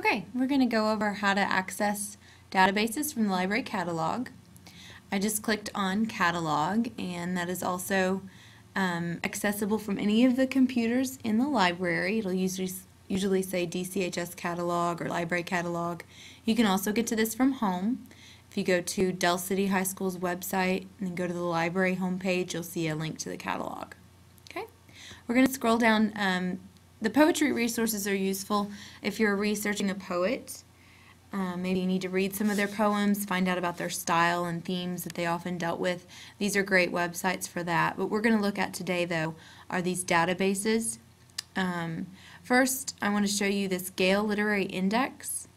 Okay, we're going to go over how to access databases from the library catalog. I just clicked on catalog, and that is also accessible from any of the computers in the library. It'll usually say DCHS catalog or library catalog. You can also get to this from home. If you go to Del City High School's website and then go to the library homepage, you'll see a link to the catalog. Okay, we're going to scroll down. The poetry resources are useful if you're researching a poet. Maybe you need to read some of their poems, find out about their style and themes that they often dealt with. These are great websites for that. What we're going to look at today, though, are these databases. First, I want to show you this Gale Literary Index.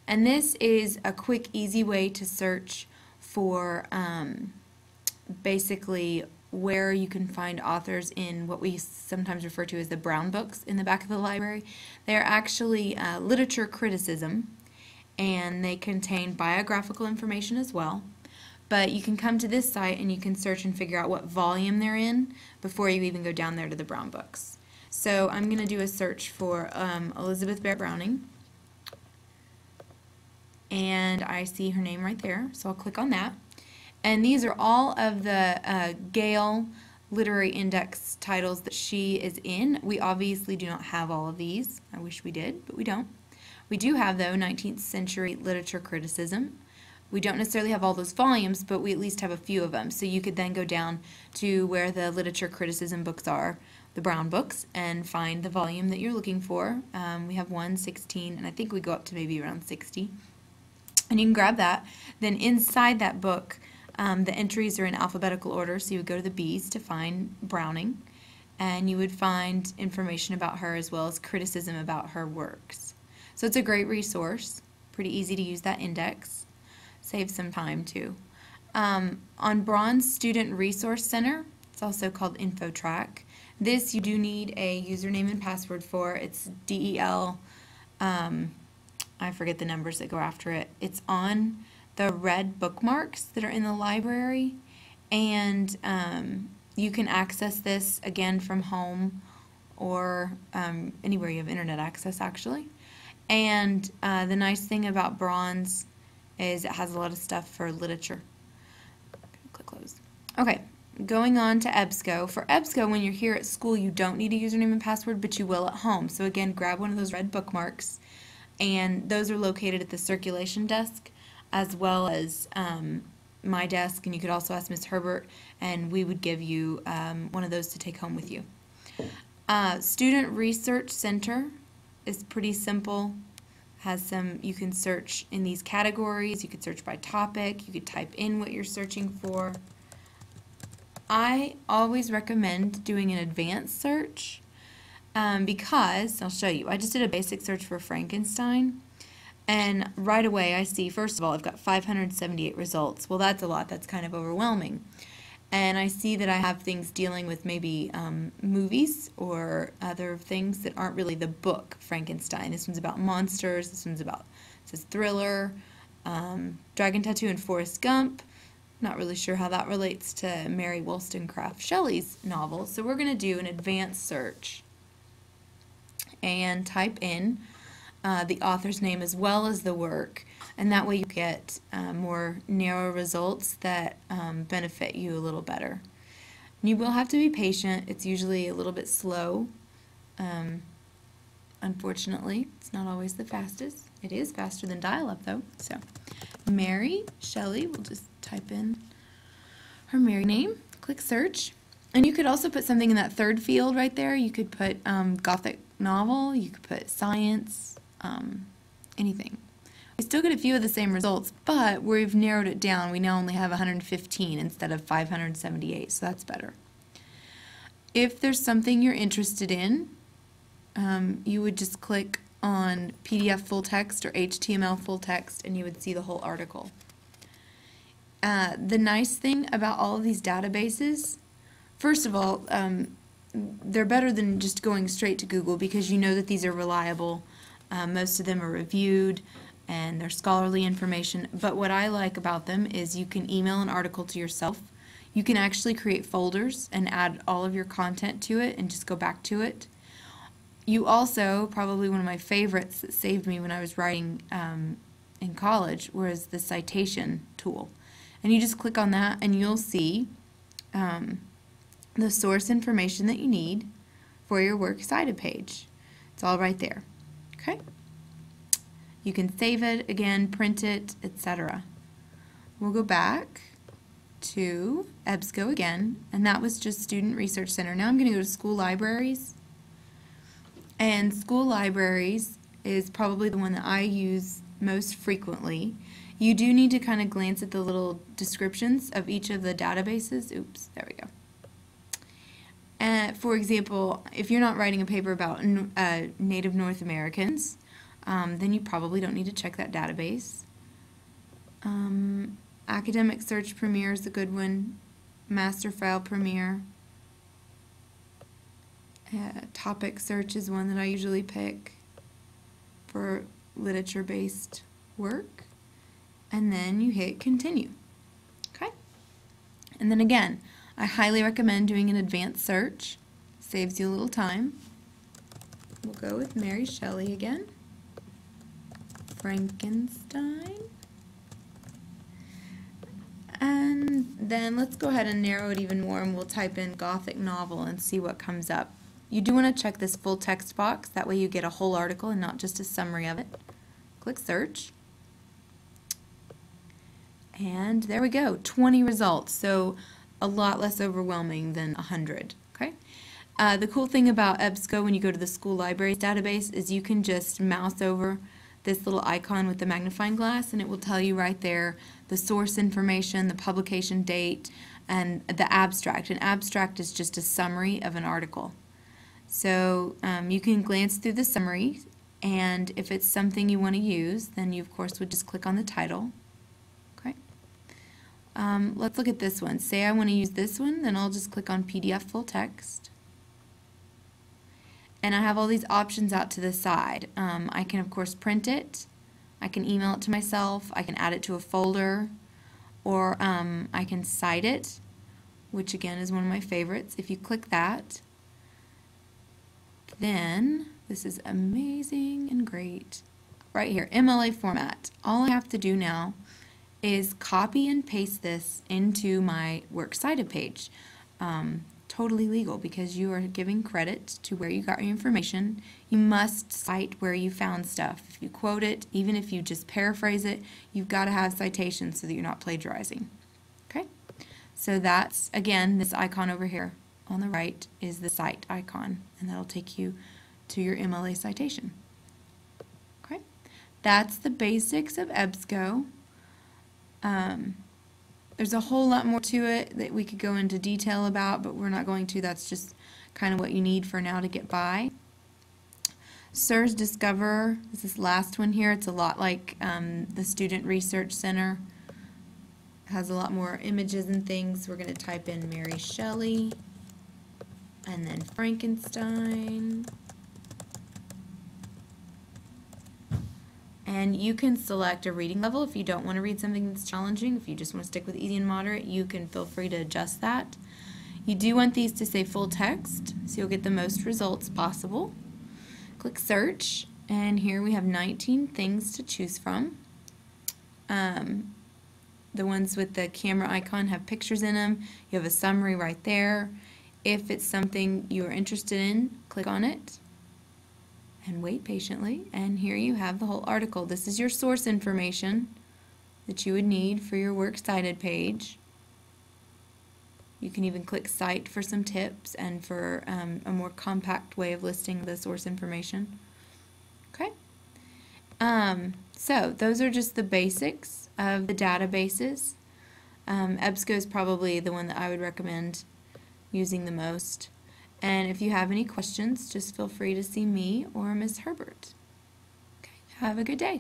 And this is a quick, easy way to search for basically where you can find authors in what we sometimes refer to as the brown books in the back of the library. They are actually literature criticism, and they contain biographical information as well. But you can come to this site and you can search and figure out what volume they're in before you even go down there to the brown books. So I'm going to do a search for Elizabeth Barrett Browning, and I see her name right there, so I'll click on that. And these are all of the Gale Literary Index titles that she is in. We obviously do not have all of these. I wish we did, but we don't. We do have, though, 19th century literature criticism. We don't necessarily have all those volumes, but we at least have a few of them. So you could then go down to where the literature criticism books are, the brown books, and find the volume that you're looking for. We have 1, 16, and I think we go up to maybe around 60. And you can grab that. Then inside that book, the entries are in alphabetical order, so you would go to the B's to find Browning, and you would find information about her as well as criticism about her works. So it's a great resource, pretty easy to use that index, saves some time too. On Braun's Student Resource Center, it's also called InfoTrack. This you do need a username and password for. It's DEL, I forget the numbers that go after it. It's on the red bookmarks that are in the library, and you can access this again from home or anywhere you have internet access, actually. And the nice thing about Braun's is it has a lot of stuff for literature. Click close. Okay, going on to EBSCO. For EBSCO, when you're here at school, you don't need a username and password, but you will at home. So again, grab one of those red bookmarks, and those are located at the circulation desk as well as my desk, and you could also ask Ms. Herbert, and we would give you one of those to take home with you. Student Research Center is pretty simple. Has some, you can search in these categories, you could search by topic, you could type in what you're searching for. I always recommend doing an advanced search because, I'll show you, I just did a basic search for Frankenstein, and right away I see, first of all, I've got 578 results. Well, that's a lot, that's kind of overwhelming. And I see that I have things dealing with maybe movies or other things that aren't really the book Frankenstein. This one's about monsters, this one's about, it says thriller, Dragon Tattoo and Forrest Gump. Not really sure how that relates to Mary Wollstonecraft Shelley's novel. So we're going to do an advanced search and type in the author's name as well as the work, and that way you get more narrow results that benefit you a little better. And you will have to be patient. It's usually a little bit slow. Unfortunately, it's not always the fastest. It is faster than dial-up, though. So, Mary Shelley, we'll just type in her Mary name, click search. And you could also put something in that third field right there. You could put Gothic novel, you could put science, anything. We still get a few of the same results, but we've narrowed it down. We now only have 115 instead of 578, so that's better. If there's something you're interested in, you would just click on PDF full text or HTML full text, and you would see the whole article. The nice thing about all of these databases, first of all, they're better than just going straight to Google because you know that these are reliable. Most of them are reviewed and they're scholarly information, but what I like about them is you can email an article to yourself. You can actually create folders and add all of your content to it and just go back to it. You also, probably one of my favorites that saved me when I was writing in college, was the citation tool. And you just click on that and you'll see the source information that you need for your works cited page. It's all right there. Okay? You can save it, again, print it, etc. We'll go back to EBSCO again, and that was just Student Research Center. Now I'm going to go to School Libraries. And School Libraries is probably the one that I use most frequently. You do need to kind of glance at the little descriptions of each of the databases. Oops, there we go. For example, if you're not writing a paper about Native North Americans, then you probably don't need to check that database. Academic Search Premier is a good one. Master File Premier. Topic Search is one that I usually pick for literature-based work. And then you hit Continue. Okay? And then again, I highly recommend doing an advanced search. Saves you a little time. We'll go with Mary Shelley again. Frankenstein. And then let's go ahead and narrow it even more, and we'll type in Gothic novel and see what comes up. You do want to check this full text box. That way you get a whole article and not just a summary of it. Click search. And there we go, 20 results. So a lot less overwhelming than 100. Okay. The cool thing about EBSCO when you go to the school libraries database is you can just mouse over this little icon with the magnifying glass and it will tell you right there the source information, the publication date, and the abstract. An abstract is just a summary of an article. So you can glance through the summary, and if it's something you want to use, then you of course would just click on the title. Okay. Let's look at this one. Say I want to use this one, then I'll just click on PDF full text. And I have all these options out to the side. I can of course print it, I can email it to myself, I can add it to a folder, or I can cite it, which again is one of my favorites. If you click that, then this is amazing and great. Right here, MLA format. All I have to do now is copy and paste this into my works cited page. Totally legal because you are giving credit to where you got your information. You must cite where you found stuff. If you quote it, even if you just paraphrase it, you've got to have citations so that you're not plagiarizing. Okay? So that's, again, this icon over here on the right is the cite icon, and that'll take you to your MLA citation. Okay? That's the basics of EBSCO. There's a whole lot more to it that we could go into detail about, but we're not going to. That's just kind of what you need for now to get by. SIRS Discover is this last one here. It's a lot like the Student Research Center. It has a lot more images and things. We're going to type in Mary Shelley and then Frankenstein. And you can select a reading level if you don't want to read something that's challenging. If you just want to stick with easy and moderate, you can feel free to adjust that. You do want these to say full text, so you'll get the most results possible. Click search, and here we have 19 things to choose from. The ones with the camera icon have pictures in them. You have a summary right there. If it's something you are interested in, click on it and wait patiently, and here you have the whole article. This is your source information that you would need for your works cited page. You can even click cite for some tips and for a more compact way of listing the source information. Okay, so those are just the basics of the databases. EBSCO is probably the one that I would recommend using the most. And if you have any questions, just feel free to see me or Ms. Herbert. Okay, have a good day.